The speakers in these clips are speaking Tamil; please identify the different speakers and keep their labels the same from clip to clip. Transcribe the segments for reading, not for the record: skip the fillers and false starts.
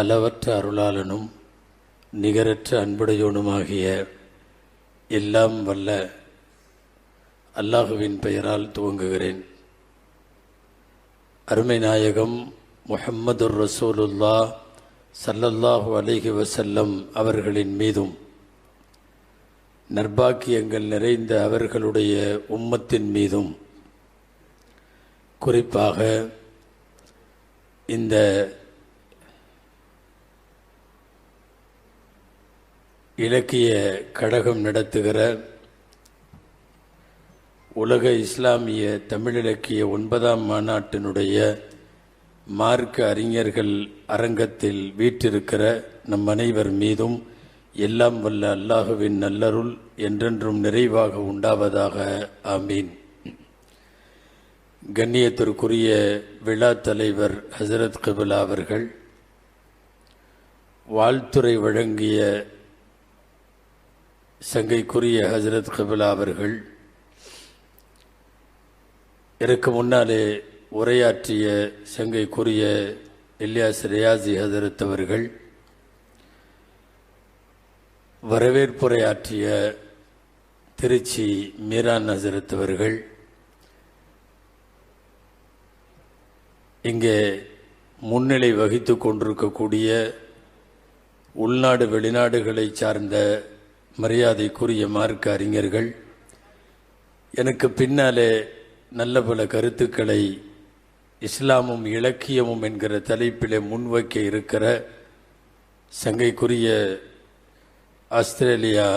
Speaker 1: அளவற்ற அருளாளனும் நிகரற்ற அன்புடையோனுமாகிய எல்லாம் வல்ல அல்லாஹுவின் பெயரால் துவங்குகிறேன். அருமை நாயகம் முஹம்மதுர் ரசூலுல்லாஹ் ஸல்லல்லாஹு அலைஹி வஸல்லம் அவர்களின் மீதும் நற்பாக்கியங்கள் நிறைந்த அவர்களுடைய உம்மத்தின் மீதும் குறிப்பாக இந்த இலக்கிய கழகம் நடத்துகிற உலக இஸ்லாமிய தமிழிலக்கிய 9ஆம் மாநாட்டினுடைய மார்க்க அறிஞர்கள் அரங்கத்தில் வீற்றிருக்கிற நம் அனைவர் மீதும் எல்லாம் வல்ல அல்லாஹுவின் நல்லருள் என்றென்றும் நிறைவாக உண்டாவதாக. ஆமீன். கண்ணியத்திற்குரிய விழா தலைவர் ஹசரத் கிபிலா அவர்கள், வாழ்த்துரை வழங்கிய சங்கைக்குரிய ஹசரத் கிபிலா அவர்கள், எனக்கு முன்னாலே உரையாற்றிய சங்கைக்குரிய இல்யாஸ் ரியாசி ஹசரத் அவர்கள், வரவேற்புரையாற்றிய திருச்சி மீரான் ஹசரத் அவர்கள், இங்கே முன்னிலை வகித்து கொண்டிருக்கக்கூடிய உள்நாடு வெளிநாடுகளை சார்ந்த மரியாதைக்குரிய மார்க்க அறிஞர்கள், எனக்கு பின்னாலே நல்ல பல கருத்துக்களை இஸ்லாமும் இலக்கியமும் என்கிற தலைப்பிலே முன்வைக்க இருக்கிற சங்கைக்குரிய ஆஸ்திரேலியா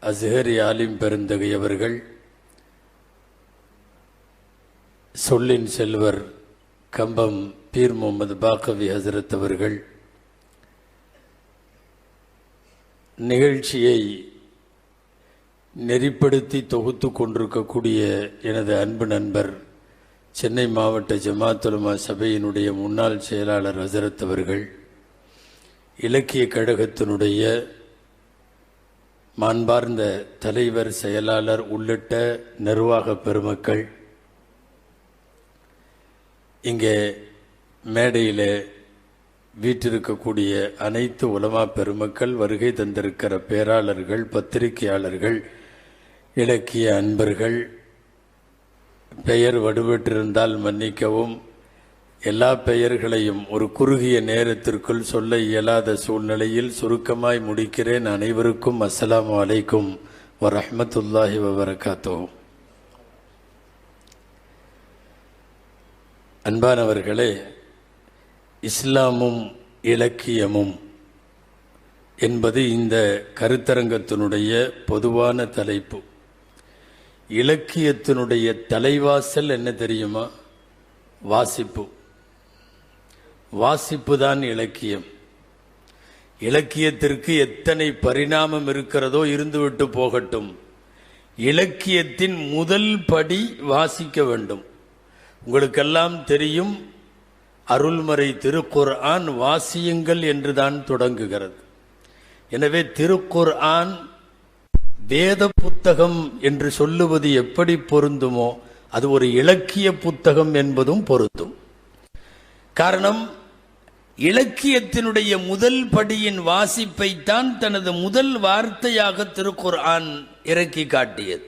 Speaker 1: அஸ்ஹரி ஆலிம் பெருந்தகை அவர்கள், சொல்லின் செல்வர் கம்பம் பீர் முகமது பாக்கவி ஹசரத் அவர்கள், நிகழ்ச்சியை நெறிப்படுத்தி தொகுத்து கொண்டிருக்கக்கூடிய எனது அன்பு நண்பர் சென்னை மாவட்ட ஜமாத் உலமா சபையினுடைய முன்னாள் செயலாளர் ஹசரத் அவர்கள், இலக்கிய கழகத்தினுடைய மாண்பார்ந்த தலைவர் செயலாளர் உள்ளிட்ட நிர்வாக பெருமக்கள், இங்கே மேடையில் வீற்றிருக்கக்கூடிய அனைத்து உலமா பெருமக்கள், வருகை தந்திருக்கிற பேராளர்கள், பத்திரிகையாளர்கள், இலக்கிய அன்பர்கள், பெயர் வடுபட்டிருந்தால் மன்னிக்கவும். எல்லா பெயர்களையும் ஒரு குறுகிய நேரத்திற்குள் சொல்ல இயலாத சூழ்நிலையில் சுருக்கமாய் முடிக்கிறேன். அனைவருக்கும் அஸ்ஸலாமு அலைக்கும் வரஹ்மத்துல்லாஹி வபரகாத்துஹு. அன்பானவர்களே, இஸ்லாமும் இலக்கியமும் என்பது இந்த கருத்தரங்கத்தினுடைய பொதுவான தலைப்பு. இலக்கியத்தினுடைய தலைவாசல் என்ன தெரியுமா? வாசிப்பு. வாசிப்பு தான் இலக்கியம். இலக்கியத்திற்கு எத்தனை பரிணாமம் இருக்கிறதோ இருந்துவிட்டு போகட்டும். இலக்கியத்தின் முதல் படி வாசிக்க வேண்டும். உங்களுக்கெல்லாம் தெரியும், அருள்மறை திருக்குர்ஆன் வாசியுங்கள் என்றுதான் தொடங்குகிறது. எனவே திருக்குர்ஆன் வேத புத்தகம் என்று சொல்லுவது எப்படி பொருந்துமோ அது ஒரு இலக்கிய புத்தகம் என்பதும் பொருந்தும். காரணம், இலக்கியத்தினுடைய முதல் படியின் வாசிப்பை தான் தனது முதல் வார்த்தையாக திருக்குர்ஆன் இறக்கி காட்டியது.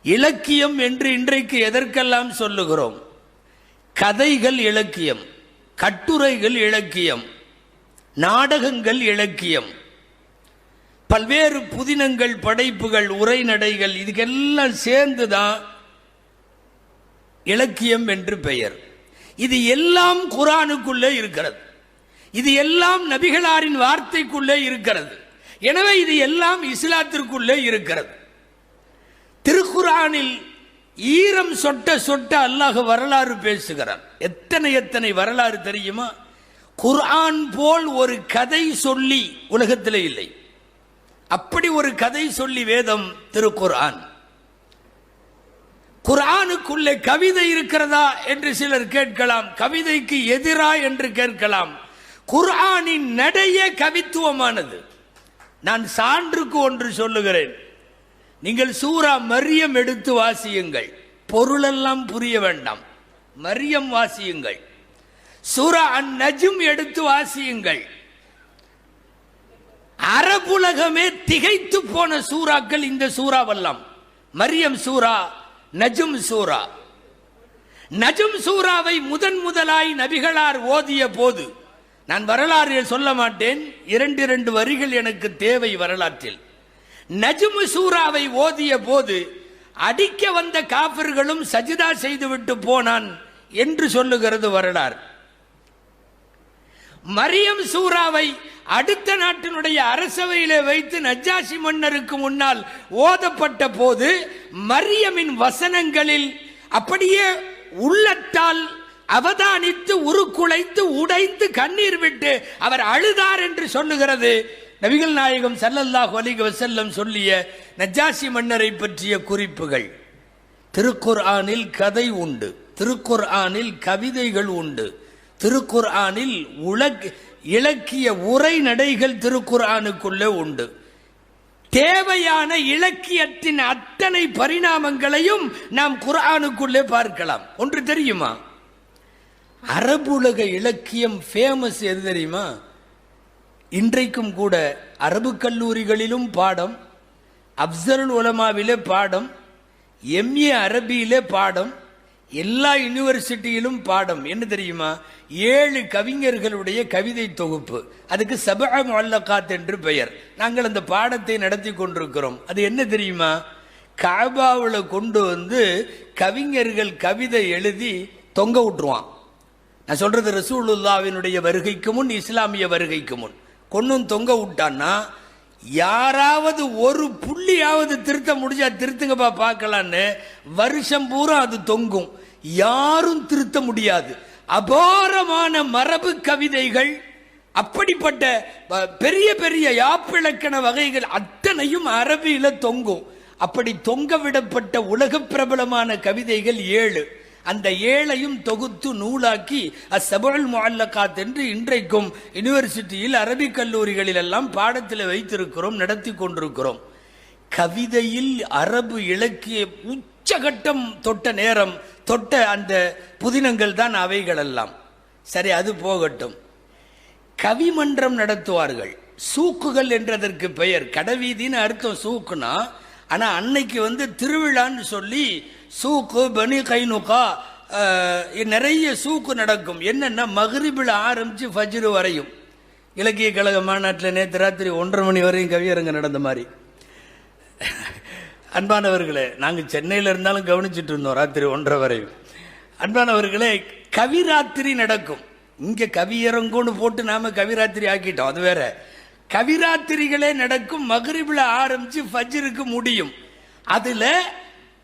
Speaker 1: இலக்கியம் என்று இன்றைக்கு எதற்கெல்லாம் சொல்லுகிறோம்? கதைகள் இலக்கியம், கட்டுரைகள் இலக்கியம், நாடகங்கள் இலக்கியம், பல்வேறு புதினங்கள், படைப்புகள், உரைநடைகள், இதுக்கெல்லாம் சேர்ந்துதான் இலக்கியம் என்று பெயர். இது எல்லாம் குர்ஆனுக்குள்ளே இருக்கிறது. இது எல்லாம் நபிகளாரின் வார்த்தைக்குள்ளே இருக்கிறது. எனவே இது எல்லாம் இஸ்லாத்திற்குள்ளே இருக்கிறது. திருக்குர்ஆனில் ஈரம் சொட்ட சொட்ட அல்லாஹ் வரலாறு பேசுகிறான். எத்தனை வரலாறு தெரியுமா? குர்ஆன் போல் ஒரு கதை சொல்லி உலகத்திலே இல்லை. அப்படி ஒரு கதை சொல்லி வேதம் திருக்குர்ஆன். குர்ஆனுக்குள்ளே கவிதை இருக்கிறதா என்று சிலர் கேட்கலாம். கவிதைக்கு எதிரா என்று கேட்கலாம். குர்ஆனின் நடையே கவித்துவமானது. நான் சான்றுக்கு ஒன்று சொல்லுகிறேன். நீங்கள் சூரா மரியம் எடுத்து வாசியுங்கள். பொருளெல்லாம் புரிய வேண்டாம், மரியம் வாசியுங்கள். சூரா அன்-நஜ்ம் எடுத்து வாசியுங்கள். அரபுலகமே திகைத்து போன சூறாக்கள் இந்த சூறாவெல்லாம். மரியம் சூரா, நஜ்ம் சூரா. நஜ்ம் சூராவை முதலாய் நபிகளார் ஓதிய போது, நான் வரலாறு சொல்ல மாட்டேன், 2 வரிகள் எனக்கு தேவை வரலாற்றில். நஜ்ம் சூராவை ஓதிய போது அடிக்க வந்த காஃபிர்களும் சஜிதா செய்துவிட்டு போனான் என்று சொல்லுகிறது வரலாறு. மரியம் சூராவை அடுத்த நாட்டினுடைய அரசவையிலே வைத்து நஜ்ஜாஷி மன்னருக்கு முன்னால் ஓதப்பட்ட போது மரியமின் வசனங்களில் அப்படியே உள்ளத்தால் அவதானித்து உருக்குலைத்து உடைந்து கண்ணீர் விட்டு அவர் அழுதார் என்று சொல்லுகிறது நபிகள் நாயகம் ஸல்லல்லாஹு அலைஹி வஸல்லம் சொல்லிய நஜ்ஜாஷி மன்னரை பற்றிய குறிப்புகள். திருக்குர்ஆனில் கதை உண்டு, திருக்குர்ஆனில் கவிதைகள் உண்டு, திருக்குர்ஆனில் இலக்கிய உரை நடைகள் திருக்குர்ஆனுக்குள்ளே உண்டு. தேவையான இலக்கியத்தின் அத்தனை பரிணாமங்களையும் நாம் குர்ஆனுக்குள்ளே பார்க்கலாம். ஒன்று தெரியுமா? அரபுலக இலக்கியம் ஃபேமஸ் எது தெரியுமா? இன்றைக்கும் கூட அரபு கல்லூரிகளிலும் பாடம், அப்சருல் உலமாவிலே பாடம், எம்ஏ அரபியிலே பாடம், எல்லா யூனிவர்சிட்டியிலும் பாடம். என்ன தெரியுமா? 7 கவிஞர்களுடைய கவிதை தொகுப்பு. அதுக்கு சபஅ முஅல்லகாத் என்று பெயர். நாங்கள் அந்த பாடத்தை நடத்தி கொண்டிருக்கிறோம். அது என்ன தெரியுமா? கஅபாவுல கொண்டு வந்து கவிஞர்கள் கவிதை எழுதி தொங்க விட்டுருவான். நான் சொல்றது ரசூலுல்லாஹ்வினுடைய வருகைக்கு முன், இஸ்லாமிய வருகைக்கு முன் கொண்டு தொங்க விட்டான்னா, யாராவது ஒரு புள்ளியாவது திருத்த முடிஞ்சா திருத்துங்கப்பா பார்க்கலான்னு வருஷம் பூரா அது தொங்கும். யாரும் திருத்த முடியாது. அபாரமான மரபு கவிதைகள், அப்படிப்பட்ட பெரிய பெரிய யாப்பிலக்கண வகைகள் அத்தனையும் அரபியில தொங்கும். அப்படி தொங்க விடப்பட்ட உலக பிரபலமான கவிதைகள் 7. அந்த 7ஐயும் தொகுத்து நூலாக்கி அஸ்ஸபுல் முஅல்லகாத் என்று இன்றைக்கும் யூனிவர்சிட்டியில் அரபி கல்லூரிகளில் எல்லாம் பாடத்தில் வைத்திருக்கிறோம், நடத்தி கொண்டிருக்கிறோம். கவிதையில் அரபு இலக்கிய உச்சகட்டம் தொட்ட நேரம் தொட்ட அந்த புதினங்கள் தான் அவைகளெல்லாம். சரி, அது போகட்டும். கவிமன்றம் நடத்துவார்கள். சூக்குகள் என்றதற்கு பெயர். கடைவீதின்னு அர்த்தம் சூக்குனா. ஆனா அன்னைக்கு திருவிழான்னு சொல்லி சூக்கு, பனி கைனுகா, நிறைய சூக்கு நடக்கும். என்னன்னா மக்ரிபில் ஆரம்பிச்சு ஃபஜ்ர் வரையும். இலக்கிய கழக மாநாட்டில் நேற்று ராத்திரி 1:30 மணி வரையும் கவியரங்க நடந்த மாதிரி. அன்பானவர்களே, நாங்கள் சென்னையில் இருந்தாலும் கவனிச்சுட்டு இருந்தோம் ராத்திரி 1:30 வரையும். அன்பானவர்களே, கவிராத்திரி நடக்கும். இங்க கவியரங்கோன்னு போட்டு நாம கவிராத்திரி ஆக்கிட்டோம், அது வேற. கவிராத்திரிகளே நடக்கும். மக்ரிபில் ஆரம்பிச்சு ஃபஜ்ருக்கு முடியும். அதுல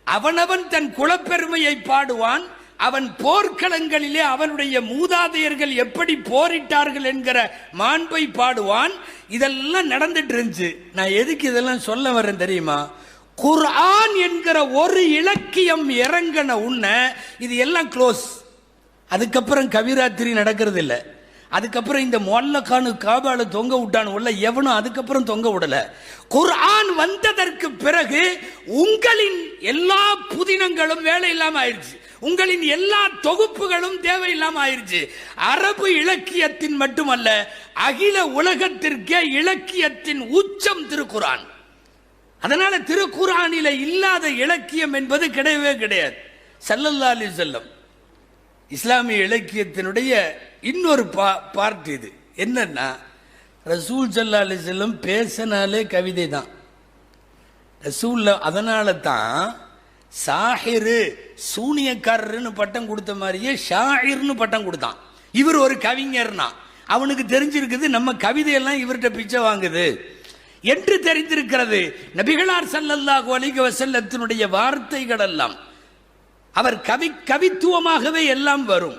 Speaker 1: அவனவன் தன் குலப்பெருமையை பாடுவான். அவன் போர்க்களங்களிலே அவனுடைய மூதாதையர்கள் எப்படி போரிட்டார்கள் என்கிற மாண்பை பாடுவான். இதெல்லாம் நடந்துட்டு இருந்துச்சு. நான் எதுக்கு இதெல்லாம் சொல்ல வரேன் தெரியுமா? குர்ஆன் என்கிற ஒரு இலக்கியம் இறங்கின உன்ன இது எல்லாம் க்ளோஸ். அதுக்கப்புறம் கவிராத்திரி நடக்கிறது இல்லை. அதுக்கப்புறம் இந்த முஅல்லகானு காபால தொங்க விட்டான் உள்ள எவனும் அதுக்கப்புறம் தொங்க விடல. குர்ஆன் வந்ததற்கு பிறகு உங்களின் எல்லா புதினங்களும் வேலை இல்லாம ஆயிடுச்சு. உங்களின் எல்லா தொகுப்புகளும் தேவையில்லாம ஆயிடுச்சு. அரபு இலக்கியத்தின் மட்டுமல்ல, அகில உலகத்திற்கே இலக்கியத்தின் உச்சம் திருக்குர்ஆன். அதனால திருக்குர்ஆனில இல்லாத இலக்கியம் என்பது கிடையவே கிடையாது. ஸல்லல்லாஹு அலைஹி வஸல்லம் இஸ்லாமிய இலக்கியத்தினுடைய இன்னொரு பார்ட் இது. என்னன்னா, ரசூல் ஸல்லல்லாஹு அலைஹி வஸல்லம் பேசினாலே கவிதை தான் ரசூல். அதனால தான் சாஹிரு, சூனியக்காரர்னு பட்டம் கொடுத்த மாதிரியே ஷாயிர்னு பட்டம் கொடுத்தான். இவர் ஒரு கவிஞர்னா அவனுக்கு தெரிஞ்சிருக்குது நம்ம கவிதையெல்லாம் இவர்கிட்ட பிச்சை வாங்குது என்று தெரிந்திருக்கிறது. நபிகளார் ஸல்லல்லாஹு அலைஹி வஸல்லத்தினுடைய வார்த்தைகள் எல்லாம் அவர் கவித்துவமாகவே எல்லாம் வரும்.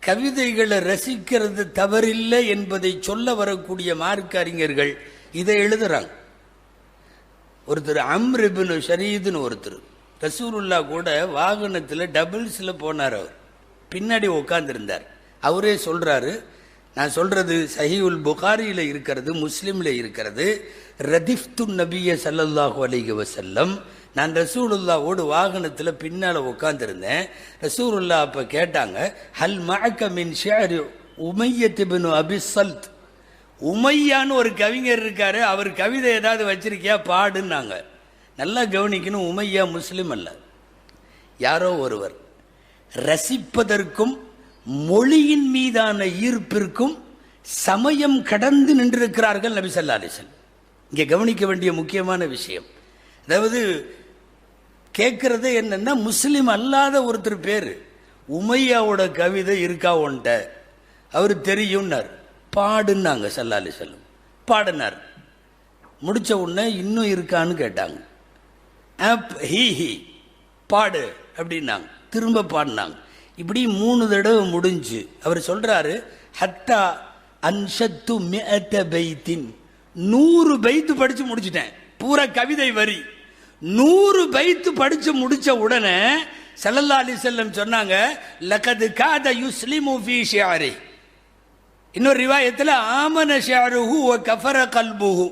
Speaker 1: கவிதைகளை ரசிக்கிறது தவறில்லை என்பதை சொல்ல வரக்கூடிய மார்க்க அறிஞர்கள் இதை எழுதுறாங்க. ஒருத்தர் அம்ர் இப்னு ஷரீதுன்னு ஒருத்தர், ரசூலுல்லாஹ் கூட வாகனத்தில் டபுள்ஸ்ல போனார். அவர் பின்னாடி உட்கார்ந்திருந்தார். அவரே சொல்றாரு, நான் சொல்றது சஹீஹுல் புகாரியில இருக்கிறது, முஸ்லிம்ல இருக்கிறது. ரதிஃப்து நபிய ஸல்லல்லாஹு அலைஹி வஸல்லம், நான் ரசூலுல்லாவோடு வாகனத்தில் பின்னால் உட்காந்துருந்தேன். ரசூலுல்லா அப்போ கேட்டாங்க, ஹல் மஅக மின் ஷிஅரி உமையத் இப்னு அபி ஸல்த். உமையான்னு ஒரு கவிஞர் இருக்காரு, அவர் கவிதை ஏதாவது வச்சிருக்கியா பாடுன்னாங்க. நல்லா கவனிக்கணும், உமையா முஸ்லிம் அல்ல, யாரோ ஒருவர். ரசிப்பதற்கும் மொழியின் மீதான ஈர்ப்பிற்கும் சமயம் கடந்து நின்றிருக்கிறார்கள் நபி ஸல்லல்லாஹு அலைஹி வஸல்லம். இங்கே கவனிக்க வேண்டிய முக்கியமான விஷயம், அதாவது கேட்கறது என்னன்னா, முஸ்லிம் அல்லாத ஒருத்தர் பேர் உமையாவோட கவிதை இருக்கா ஒன்ட்ட, அவர் தெரியும்னார், பாடுன்னாங்க ஸல்லல்லாஹு அலைஹி வஸல்லம். பாடினார். முடிச்ச உடனே இன்னும் இருக்கான்னு கேட்டாங்க. ஹி பாடு அப்படின்னாங்க. திரும்ப பாடினாங்க. இப்படி 3 தடவை முடிஞ்சு அவர் சொல்றாரு, ஹத்தா அன்ஷத்து மிஅத பைத்தின், 100 பைத்து படிச்சு முடிச்சிட்டேன். பூரா கவிதை வரி 100 பைத்து படிச்சு முடிச்ச உடனே ஸல்லல்லாஹு அலைஹி வஸல்லம் சொன்னாங்க, லகத் காத யுஸ்லிமு ஃபீ ஷிஅரி. இன்னொரு ரிவாயத்தில் ஆமன ஷிஅருஹு வ கஃபர கல்புஹு.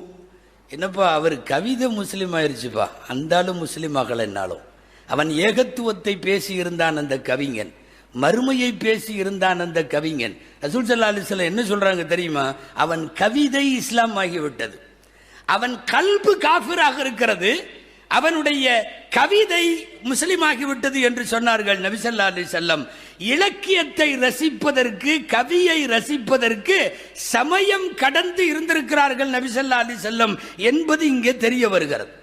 Speaker 1: என்னப்பா அவர் கவிதை முஸ்லீம் ஆயிருச்சுப்பா, அந்தாலும் முஸ்லீம் ஆகலைன்னாலும். அவன் ஏகத்துவத்தை பேசி இருந்தான் அந்த கவிஞன், மறுமையை பேசி இருந்தான் அந்த கவிஞன். ரசூல் ஸல்லல்லாஹு அலைஹி வஸல்லம் என்ன சொல்றாங்க தெரியுமா? அவன் கவிதை இஸ்லாம் ஆகிவிட்டது, அவன் கல்பு காஃபிராக இருக்கிறது, அவனுடைய கவிதை முஸ்லிம் ஆகிவிட்டது என்று சொன்னார்கள் நபி ஸல்லல்லாஹு அலைஹி வஸல்லம். இலக்கியத்தை ரசிப்பதற்கு, கவியை ரசிப்பதற்கு சமயம் கடந்து இருந்திருக்கிறார்கள் நபி ஸல்லல்லாஹு அலைஹி வஸல்லம் என்பது இங்கே தெரிய வருகிறது.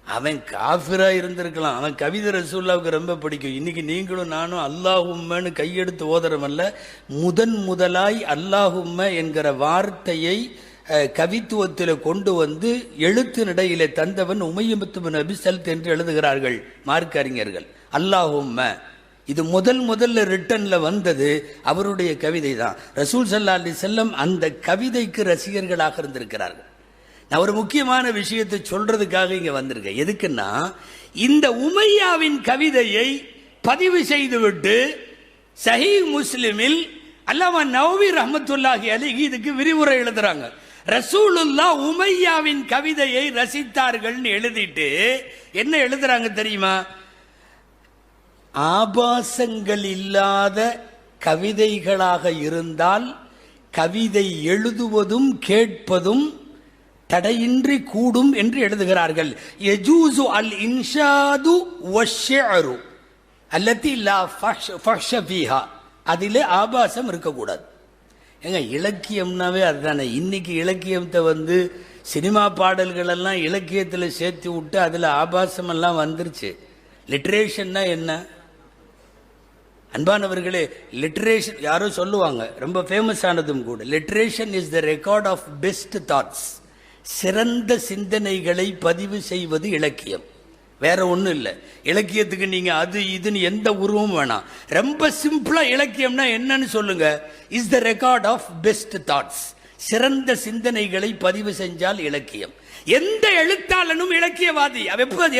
Speaker 1: அவன் காஃபிரா இருந்திருக்கலாம், அவன் கவிதை ரசூலுல்லாவுக்கு ரொம்ப பிடிக்கும். இன்னைக்கு நீங்களும் நானும் அல்லாஹும்மன்னு கையெடுத்து ஓதுறமல்ல, முதலாய் அல்லாஹும்ம என்கிற வார்த்தையை கவித்துவத்தில் கொண்டு வந்து எழுத்து நடையிலே தந்தவன் உமையத் இப்னு அபி ஸல்த் என்று எழுதுகிறார்கள் மார்க்க அறிஞர்கள். அல்லாஹும்ம இது முதல்ல ரிட்டன்ல வந்தது அவருடைய கவிதை தான். ரசூல் ஸல்லல்லாஹு அலைஹி வஸல்லம் அந்த கவிதைக்கு ரசிகர்களாக இருந்திருக்கிறார்கள். நான் ஒரு முக்கியமான விஷயத்தை சொல்றதுக்காக இங்க வந்திருக்கேன். எதுக்குன்னா, இந்த உமையாவின் கவிதையை பதிவு செய்துவிட்டு சஹீஹ் முஸ்லிமில் அல்லாமா நவவி ரஹ்மத்துல்லாஹி அலைஹி இதுக்கு விரிவுரை எழுதுறாங்க. ரசூலுல்லாஹ் உமையாவின் கவிதையை ரசித்தார்கள்னு எழுதிட்டு என்ன எழுதுறாங்க தெரியுமா? ஆபாசங்கள் இல்லாத கவிதைகளாக இருந்தால் கவிதை எழுதுவதும் கேட்பதும் தடையின்றி கூடும் என்று எழுதுகிறார்கள். யஜூசு அல் இன்ஷாது வஷ்ஷிஅரு அல்லதி லா ஃபஹ்ஷ ஃபீஹா, அதிலே ஆபாசம் இருக்கக்கூடாது. ஏங்க இலக்கியம்னாவே அதுதானே. இன்னைக்கு இலக்கியத்தை வந்து சினிமா பாடல்கள் எல்லாம் இலக்கியத்தில் சேர்த்து விட்டு அதில் ஆபாசம் எல்லாம் வந்துருச்சு. லிட்ரேஷன்னா என்ன அன்பானவர்களே? லிட்ரேஷன் யாரோ சொல்லுவாங்க, ரொம்ப ஃபேமஸ் ஆனதும் கூட, literature is the record of best thoughts. சிறந்த சிந்தனைகளை பதிவு செய்வது இலக்கியம், வேற ஒன்றும் இல்லை. இலக்கியத்துக்கு நீங்க அது இதுன்னு எந்த உருவமும் வேணாம். ரொம்ப சிம்பிளா இலக்கியம்னா என்னன்னு சொல்லுங்க. Is the record of best thoughts. சிறந்த சிந்தனைகளை பதிவு செஞ்சால் இலக்கியம். எந்த எழுத்தாளனும் இலக்கியவாதி.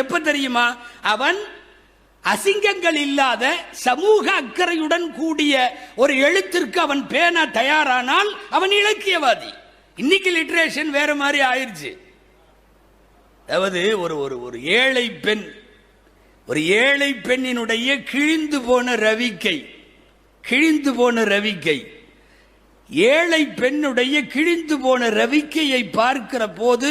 Speaker 1: எப்ப தெரியுமா? அவன் அசிங்கங்கள் இல்லாத சமூக அக்கறையுடன் கூடிய ஒரு எழுத்திற்கு அவன் பேண தயாரானால் அவன் இலக்கியவாதி. இன்னைக்கு லிட்ரேஷன் வேற மாதிரி ஆயிடுச்சு. அதாவது ஒரு ஏழை பெண், ஒரு ஏழை பெண்ணினுடைய கிழிந்து போன ரவிக்கை, ஏழை பெண்ணுடைய கிழிந்து போன ரவிக்கையை பார்க்கிற போது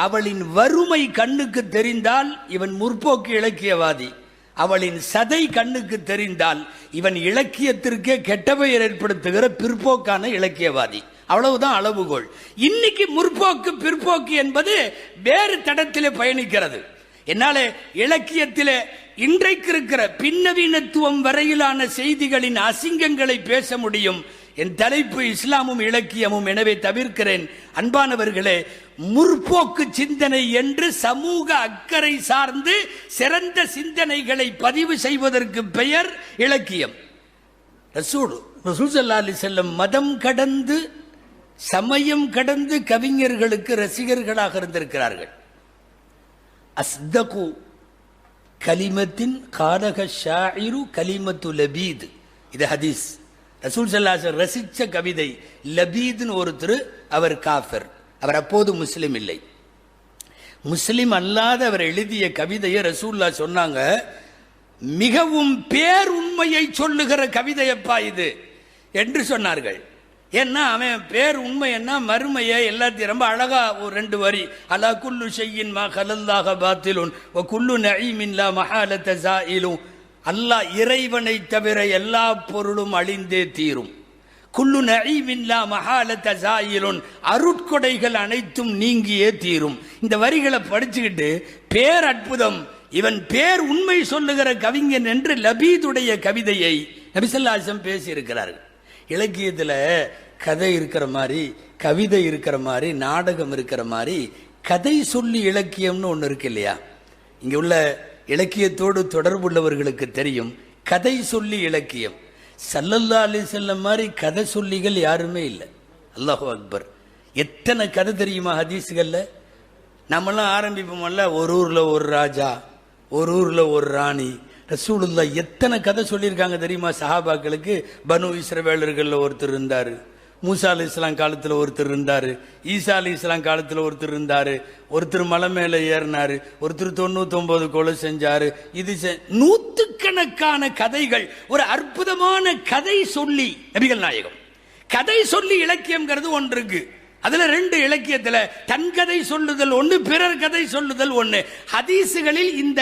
Speaker 1: அவளின் வறுமை கண்ணுக்கு தெரிந்தால் இவன் முற்போக்கு இலக்கியவாதி, அவளின் சதை கண்ணுக்கு தெரிந்தால் இவன் இலக்கியத்திற்கே கெட்ட பெயர் ஏற்படுத்துகிற பிற்போக்கான இலக்கியவாதி. அவ்வளவுதான் அளவுகோல். இன்னைக்கு முற்போக்கு பிற்போக்கு என்பது வேறு தடத்திலே பயணிக்கிறது. என்னால இலக்கியத்திலே இன்றைக்கு இருக்கிற பின்னவீனத்துவம் வரையிலான செய்திகளின் அசிங்கங்களை பேச முடியும். என் தலைப்பு இஸ்லாமும் இலக்கியமும், எனவே தவிர்க்கிறேன். அன்பானவர்களே, முற்போக்கு சிந்தனை என்று சமூக அக்கறை சார்ந்து சிறந்த சிந்தனைகளை பதிவு செய்வதற்கு பெயர் இலக்கியம். ரசூல் ஸல்லல்லாஹு அலைஹி வஸல்லம் மதம் கடந்து சமயம் கடந்து கவிஞர்களுக்கு ரசிகர்களாக இருந்திருக்கிறார்கள். அஸ்தகு கலிமத்தின் காலக ஷாயிரு கலிமத்து லபீத், இது ஹதீஸ். ரசூல் ஸல்லல்லாஹு அலைஹி வஸல்லம் ரசிச்ச கவிதை லபீத்னு ஒருத்தர், அவர் காஃபிர், அவர் அப்போது முஸ்லிம் இல்லை. முஸ்லிம் அல்லாத அவர் எழுதிய கவிதையை ரசூல்லா சொன்னாங்க, மிகவும் பேருண்மையை சொல்லுகிற கவிதையப்பா இது என்று சொன்னார்கள். ஏன்னா அவன் பேர் உண்மை என்ன மறுமையை எல்லாத்தையும் ரொம்ப அழகா ஒரு 2 வரி, அலா குல்லு ஷையின் மா கலல்லாக பாத்திலுன் வ குல்லு நஈமின் லா மஹாலத ஜாயிலும், அல்லாஹ் இறைவனை தவிர எல்லா பொருளும் அழிந்தே தீரும். குல்லு நஈமின் லா மஹாலத ஜாயிலுன், அருட்கொடைகள் அனைத்தும் நீங்கியே தீரும். இந்த வரிகளை படிச்சுக்கிட்டு பேர் அற்புதம், இவன் பேர் உண்மை சொல்லுகிற கவிஞன் என்று லபீதுடைய கவிதையை நபி ஸல்லல்லாஹு அலைஹி வஸல்லம் பேசியிருக்கிறார்கள். இலக்கியத்தில் கதை இருக்கிற மாதிரி, கவிதை இருக்கிற மாதிரி, நாடகம் இருக்கிற மாதிரி கதை சொல்லி இலக்கியம்னு ஒன்று இருக்கு இல்லையா? இங்கே உள்ள இலக்கியத்தோடு தொடர்புள்ளவர்களுக்கு தெரியும், கதை சொல்லி இலக்கியம். ஸல்லல்லாஹு அலைஹி வஸல்லம் மாதிரி கதை சொல்லிகள் யாருமே இல்லை. அல்லாஹு அக்பர். எத்தனை கதை தெரியுமா ஹதீஸ்கள்ல? நம்மளாம் ஆரம்பிப்போம்ல, ஒரு ஊரில் ஒரு ராஜா, ஒரு ஊரில் ஒரு ராணி. ரசூலுல்லாஹ் எத்தனை கதை சொல்லியிருக்காங்க தெரியுமா சஹாபாக்களுக்கு? பனு இஸ்ரவேலர்களில் ஒருத்தர் இருந்தார், மூசா அலைஹிஸ்ஸலாம் காலத்தில் ஒருத்தர் இருந்தார், ஈசா அலைஹிஸ்ஸலாம் காலத்தில் ஒருத்தர் இருந்தார், ஒருத்தர் மலை மேலே ஏறினார், ஒருத்தர் 99 கொலை செஞ்சார். இது நூற்றுக்கணக்கான கதைகள். ஒரு அற்புதமான கதை சொல்லி நபிகள் நாயகம். கதை சொல்லி இலக்கியம்ங்கிறது ஒன்று இருக்கு. அதுல 2 இலக்கியத்துல தன் கதை சொல்லுதல் ஒன்று, பிறர் கதை சொல்லுதல் ஒன்று. ஹதீசுகளில் இந்த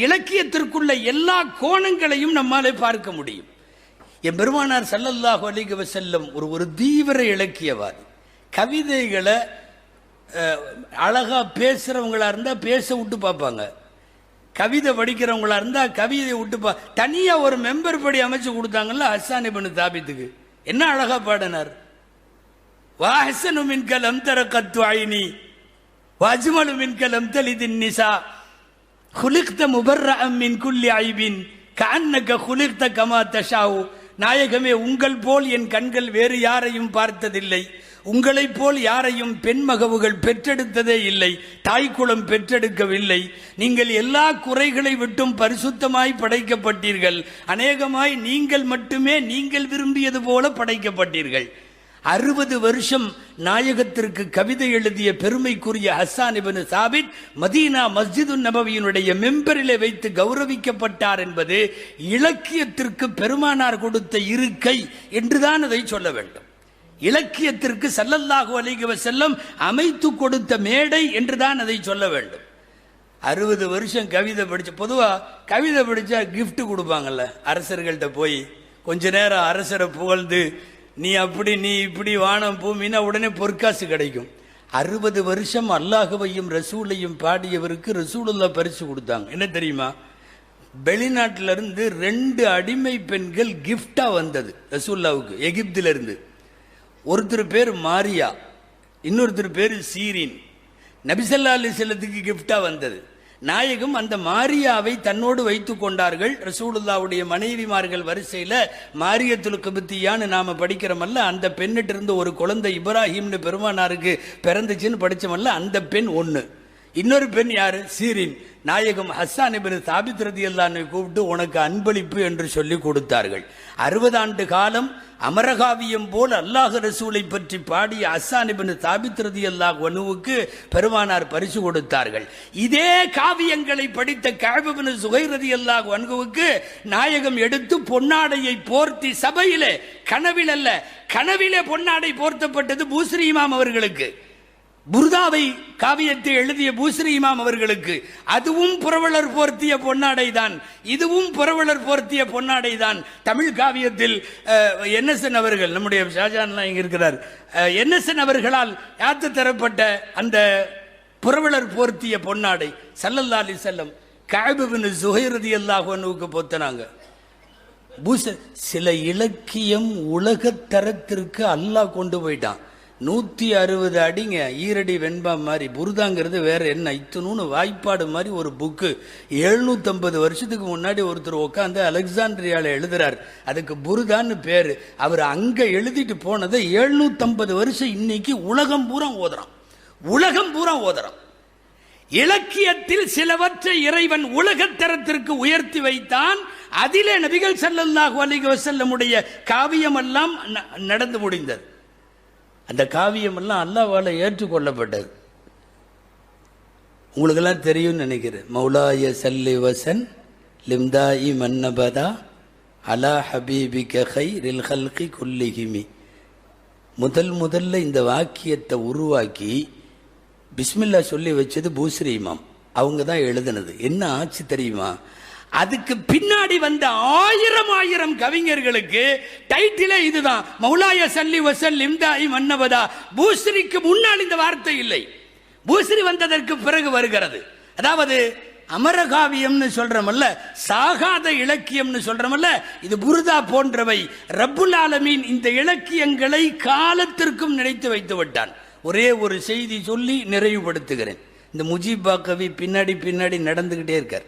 Speaker 1: இலக்கியத்திற்குள்ள எல்லா கோணங்களையும் நம்மாலே பார்க்க முடியும். என் பெருமானார் ஸல்லல்லாஹு அலைஹி வஸல்லம் ஒரு தீவிர இலக்கியவாதி. கவிதைகளை அழகா பேசுறவங்களா இருந்தா பேச விட்டு பார்ப்பாங்க, கவிதை படிக்கிறவங்களா இருந்தா கவிதை விட்டு தனியா ஒரு மெம்பர் படி அமைச்சு கொடுத்தாங்கல்ல ஹஸ்ஸான் இப்னு தாபித்துக்கு, என்ன அழகா பாடினார். வாஹ்ஸனு மின்க லம் தரகத்து ஐனி வஅஜ்மலு மின்க லம் தலிதின் நிசா குலிக்த முபர்ரஅம் மின் குல்லி ஐபின் கஅன்னக குலிக்த கமா தஷாஉ. நாயகமே, உங்கள் போல் என் கண்கள் வேறு யாரையும் பார்த்ததில்லை, உங்களைப் போல் யாரையும் பெண்மகவுகள் பெற்றெடுத்ததே இல்லை, தாய்க்குளம் பெற்றெடுக்கவில்லை. நீங்கள் எல்லா குறைகளை விட்டும் பரிசுத்தமாய் படைக்கப்பட்டீர்கள். அநேகமாய் நீங்கள் மட்டுமே நீங்கள் விரும்பியது போல படைக்கப்பட்டீர்கள். 60 வருஷம் நாயகத்திற்கு கவிதை எழுதிய பெருமைக்குரிய ஹஸ்ஸான் இப்னு சாபித் மதீனா மஸ்ஜிது நபவியினுடைய மெம்பரிலே வைத்து கௌரவிக்கப்பட்டார் என்பது இலக்கியத்திற்கு பெருமானார் கொடுத்த இருக்கை என்றுதான் அதை சொல்ல வேண்டும். இலக்கியத்திற்கு ஸல்லல்லாஹு அலைஹி வஸல்லம் அமைத்து கொடுத்த மேடை என்றுதான் அதை சொல்ல வேண்டும். 60 வருஷம் கவிதை படிச்ச, பொதுவா கவிதை படிச்சா கிஃப்ட் கொடுப்பாங்கல்ல அரசர்கள்ட்ட போய் கொஞ்ச நேரம் அரசரை புகழ்ந்து நீ அப்படி நீ இப்படி வானம் பூமினா உடனே பொற்காசு கிடைக்கும். 60 வருஷம் அல்லாஹ்வையும் ரசூலையும் பாடியவருக்கு ரசூலுல்லாஹ் பரிசு கொடுத்தாங்க. என்ன தெரியுமா? வெளிநாட்டிலிருந்து 2 அடிமை பெண்கள் கிஃப்டா வந்தது ரசூலுல்லாஹ்வுக்கு எகிப்திலிருந்து. ஒருத்தர் பேர் மாரியா, இன்னொருத்தர் பேர் சீரின். நபி ஸல்லல்லாஹு அலைஹி வஸல்லத்துக்கு கிஃப்டா வந்தது. நாயகம் அந்த மாரியாவை தன்னோடு வைத்துக் கொண்டார்கள். ரசூலுல்லாஹ்வுடைய மனைவிமார்கள் வரிசையில மாரியத்துல் கிப்தியான்னு நாம படிக்கிறோமல்ல, அந்த பெண்ணிட்ட இருந்து ஒரு குழந்தை இப்ராஹிம்னு பெருமானாருக்கு பிறந்துச்சுன்னு படிச்சோமல்ல, அந்த பெண் ஒன்று. இன்னொரு பெண் யாரு? சீரின். நாயகம் ஹஸ்ஸான் இப்னு தாபித் ரலியல்லாஹு அன்ஹு கூப்பிட்டு உனக்கு அன்பளிப்பு என்று சொல்லி கொடுத்தார்கள். 60 ஆண்டு காலம் அமரகாவியம் போல் அல்லாஹ் ரசூலை பற்றி பாடிய ஹஸ்ஸான் இப்னு தாபித் ரலியல்லாஹு அன்ஹுவுக்கு பெருமானார் பரிசு கொடுத்தார்கள். இதே காவியங்களை படித்த கஅப் இப்னு ஸுஹைர் ரலியல்லாஹு அன்ஹுவுக்கு நாயகம் எடுத்து பொன்னாடையை போர்த்தி சபையிலே, கனவில் அல்ல, கனவிலே பொன்னாடை போர்த்தப்பட்டது பூஸ்ரி இமாம் அவர்களுக்கு. புர்தாவை காவியத்தை எழுதிய பூஸ்ரி இமாம் அவர்களுக்கு அதுவும் புரவலர் போர்த்திய பொன்னாடை தான், இதுவும் புரவலர் போர்த்திய பொன்னாடை தான். தமிழ் காவியத்தில் NSN அவர்கள், நம்முடைய ஷாஜான்லாம் இங்க இருக்கிறார், NSN அவர்களால் யாத்து தரப்பட்ட அந்த புரவலர் போர்த்திய பொன்னாடை ஸல்லல்லாஹு அலைஹி வஸல்லம் கஅப் இப்னு ஸுஹைர் ரலியல்லாஹு அன்ஹுவுக்கு போத்தனாங்க. சில இலக்கியம் உலகத்தரத்திற்கு அல்லாஹ் கொண்டு போயிட்டான். 160 அடிங்க, ஈரடி வெண்பா மாதிரி. புருதாங்கிறது வேற என்ன, இத்தனூன்னு வாய்ப்பாடு மாதிரி ஒரு புக்கு. 750 வருஷத்துக்கு முன்னாடி ஒருத்தர் உட்காந்து அலெக்சாண்ட்ரியால எழுதுறார், அதுக்கு புருதான்னு பேரு. அவர் அங்க எழுதிட்டு போனதை 750 வருஷம் இன்னைக்கு உலகம் பூரா ஓதுறான், உலகம் பூரா ஓதுறான். இலக்கியத்தில் சிலவற்றை இறைவன் உலகத்தரத்திற்கு உயர்த்தி வைத்தான். அதிலே நபிகள் ஸல்லல்லாஹு அலைஹி வஸல்லமுடைய காவியம் எல்லாம் நடந்து முடிந்தது. அந்த காவியம் எல்லாம் அல்லாஹ்வால ஏற்றுக்கொள்ளப்பட்டது. உங்களுக்கெல்லாம் தெரியும்னு நினைக்கிறேன். மௌலாய சல்லி வசன் லிம்தாயி மன்னபதா அலா ஹபீபிக கைரில் ஹல்கி குல்லிஹிமி. முதல்ல இந்த வாக்கியத்தை உருவாக்கி பிஸ்மில்லா சொல்லி வச்சது பூஸ்ரி இமாம். அவங்க தான் எழுதினது. என்ன ஆச்சு தெரியுமா? அதுக்கு பின்னாடி வந்த ஆயிரம் கவிஞர்களுக்கு டைட்டிலே இதுதான், மௌலாய சல்லி வசல் லிம்தாயி மன்னபதா. பூஸ்ரிக்கு முன்னால் இந்த வார்த்தை இல்லை, பூஸ்ரி வந்ததற்கு பிறகு வருகிறது. அதாவது அமரகாவியம்னு சொல்றமல்ல, சாகாத இலக்கியம்னு சொல்றமல்ல, இது புருதா போன்றவை. ரப்புல் ஆலமீன் இந்த இலக்கியங்களை காலத்திற்கும் நினைத்து வைத்து விட்டான். ஒரே ஒரு செய்தி சொல்லி நிறைவுபடுத்துகிறேன். இந்த முஜீபா கவி பின்னாடி நடந்துகிட்டே இருக்கார்.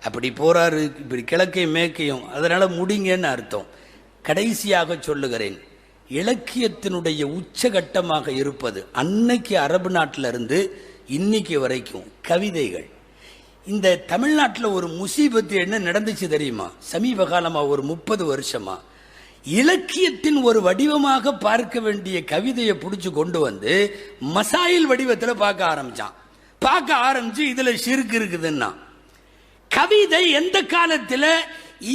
Speaker 1: அப்படி போறாரு, இப்படி கிழக்கையும் மேற்கையும், அதனால முடிங்கன்னு அர்த்தம். கடைசியாக சொல்லுகிறேன், இலக்கியத்தினுடைய உச்சகட்டமாக இருப்பது அன்னைக்கு அரபு நாட்டில இருந்து இன்னைக்கு வரைக்கும் கவிதைகள். இந்த தமிழ்நாட்டில் ஒரு முசீபத்து என்ன நடந்துச்சு தெரியுமா? சமீப காலமா ஒரு 30 வருஷமா இலக்கியத்தின் ஒரு வடிவமாக பார்க்க வேண்டிய கவிதையை பிடிச்சு கொண்டு வந்து மசாயில் வடிவத்தில் பார்க்க ஆரம்பிச்சு இதுல ஷிர்க் இருக்குதுன்னா. கவிதை எந்த காலத்தில்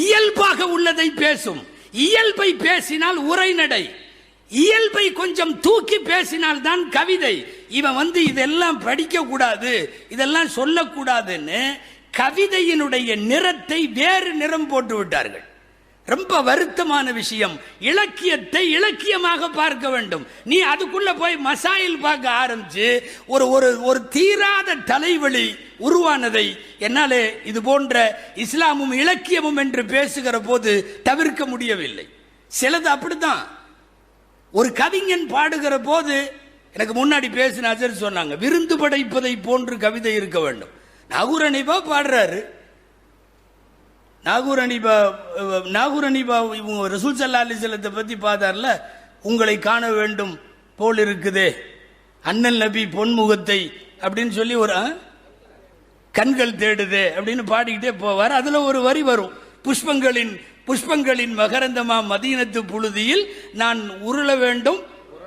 Speaker 1: இயல்பாக உள்ளதை பேசும். இயல்பை பேசினால் உரைநடை, இயல்பை கொஞ்சம் தூக்கி பேசினால் தான் கவிதை. இவன் இதெல்லாம் படிக்க கூடாது, இதெல்லாம் சொல்லக்கூடாதுன்னு கவிதையினுடைய நிறத்தை வேறு நிறம் போட்டு விட்டார்கள். ரொம்ப வருத்தமான விஷயம். இலக்கியத்தை இலக்கியமாக பார்க்க வேண்டும். நீ அதுக்குள்ள போய் மசாயில் பார்க்க ஆரம்பிச்சு ஒரு தீராத தலைவலி உருவானதை என்னாலே இது போன்ற இஸ்லாமும் இலக்கியமும் என்று பேசுகிற போது தவிர்க்க முடியவில்லை. சிலது அப்படித்தான். ஒரு கவிஞன் பாடுகிற போது, எனக்கு முன்னாடி பேசின அஜர் சொன்னாங்க, விருந்து படைப்பதை போன்று கவிதை இருக்க வேண்டும். நாகூர் அனிபா பாடுறாரு. நாகூர் அனிபா இவங்க ரசூல் ஸல்லல்லாஹு அலைஹி வஸல்லத்தை பத்தி பாதார்ல, உங்களை காண வேண்டும் போல் இருக்குதே அண்ணல் நபி பொன்முகத்தை அப்படின்னு சொல்லி ஒரு கண்கள் தேடுதே அப்படின்னு பாடிக்கிட்டே போவார். அதுல ஒரு வரி வரும், புஷ்பங்களின் மகரந்தமா மதீனத்து புழுதியில் நான் உருள வேண்டும்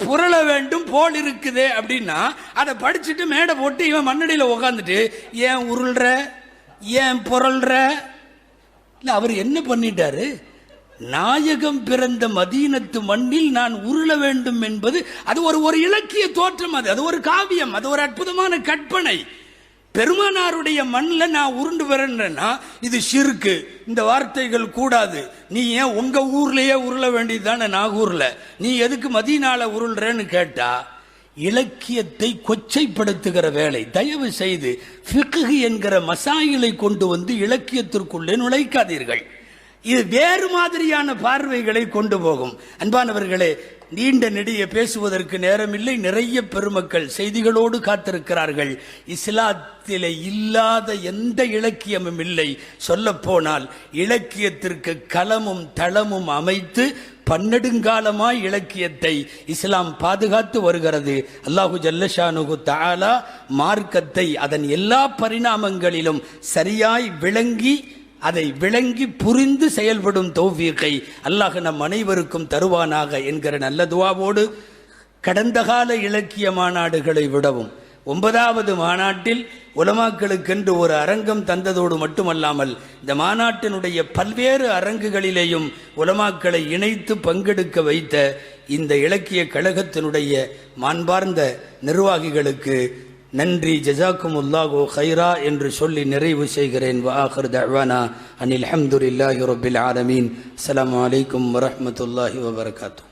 Speaker 1: புரள வேண்டும் போல் இருக்குதே அப்படின்னா, அதை படிச்சுட்டு மேடை போட்டு இவன் மண்ணடியில் உக்காந்துட்டு ஏன் உருள்ற ஏன் புரள்ற. இல்ல, அவர் என்ன பண்ணிட்டாரு? நாயகம் பிறந்த மதீனத்து மண்ணில் நான் உருள வேண்டும் என்பது அது ஒரு இலக்கிய தோற்றம். அது ஒரு காவியம், அது ஒரு அற்புதமான கற்பனை. பெருமானாருடைய மண்ணில் நான் உருண்டு வரேன்னா இது ஷிர்க்கு, இந்த வார்த்தைகள் கூடாது. நீ ஏன் உங்க ஊர்லயே உருள வேண்டியது தானே நாகூர்ல, நீ எதுக்கு மதீனால உருள்றன்னு கேட்டா இலக்கியத்தை கொச்சைப்படுத்துகிற வேலை. தயவு செய்து ஃபிக்ஹ் என்கிற மசாயிலை கொண்டு வந்து இலக்கியத்திற்குள்ளே நுழைக்காதீர்கள். இது வேறு மாதிரியான பார்வைகளை கொண்டு போகும். அன்பானவர்களே, நீண்ட நெடிய பேசுவதற்கு நேரமில்லை. நிறைய பெருமக்கள் செய்திகளோடு காத்திருக்கிறார்கள். இஸ்லாத்திலே இல்லாத எந்த இலக்கியமும் இல்லை. சொல்ல போனால் இலக்கியத்திற்கு களமும் தளமும் அமைத்து பன்னெடுங்காலமாய் இலக்கியத்தை இஸ்லாம் பாதுகாத்து வருகிறது. அல்லாஹு ஜல்லஷானுஹு தஆலா மார்க்கத்தை அதன் எல்லா பரிணாமங்களிலும் சரியாய் விளங்கி புரிந்து செயல்படும் தௌஃபீகை அல்லாஹ் நம் அனைவருக்கும் தருவானாக என்கிற நல்ல துஆவோடு, கடந்த கால இலக்கிய மாநாடுகளை விடவும் 9வது மாநாட்டில் உலமாக்களுக்கென்று ஒரு அரங்கம் தந்ததோடு மட்டுமல்லாமல் இந்த மாநாட்டினுடைய பல்வேறு அரங்குகளிலேயும் உலமாக்களை இணைத்து பங்கெடுக்க வைத்த இந்த இலக்கிய கழகத்தினுடைய மாண்பார்ந்த நிர்வாகிகளுக்கு நன்றி, ஜஸாக்குமுல்லாஹு கைரா என்று சொல்லி நிறைவு செய்கிறேன். வஆகிரு தஅவானா அனில் ஹம்துலில்லாஹி ரப்பில் ஆலமீன். அஸ்ஸலாமு அலைக்கும் வரஹ்மத்துல்லாஹி வபரகாத்துஹு.